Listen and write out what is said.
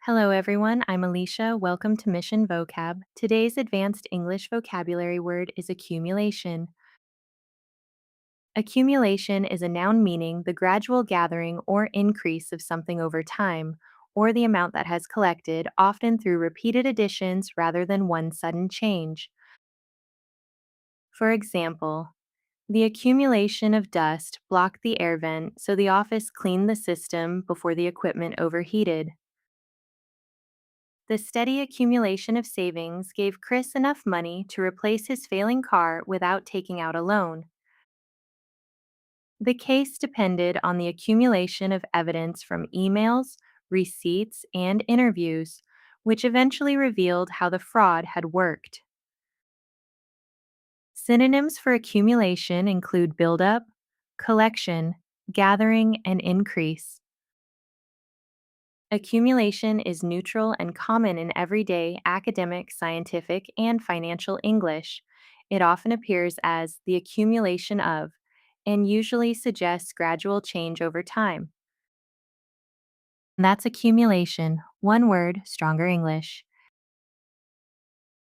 Hello, everyone. I'm Alicia. Welcome to Mission Vocab. Today's advanced English vocabulary word is accumulation. Accumulation is a noun meaning the gradual gathering or increase of something over time, or the amount that has collected, often through repeated additions rather than one sudden change. For example, the accumulation of dust blocked the air vent, so the office cleaned the system before the equipment overheated. The steady accumulation of savings gave Chris enough money to replace his failing car without taking out a loan. The case depended on the accumulation of evidence from emails, receipts, and interviews, which eventually revealed how the fraud had worked. Synonyms for accumulation include buildup, collection, gathering, and increase. Accumulation is neutral and common in everyday academic, scientific, and financial English. It often appears as the accumulation of and usually suggests gradual change over time. That's accumulation. One word, stronger English.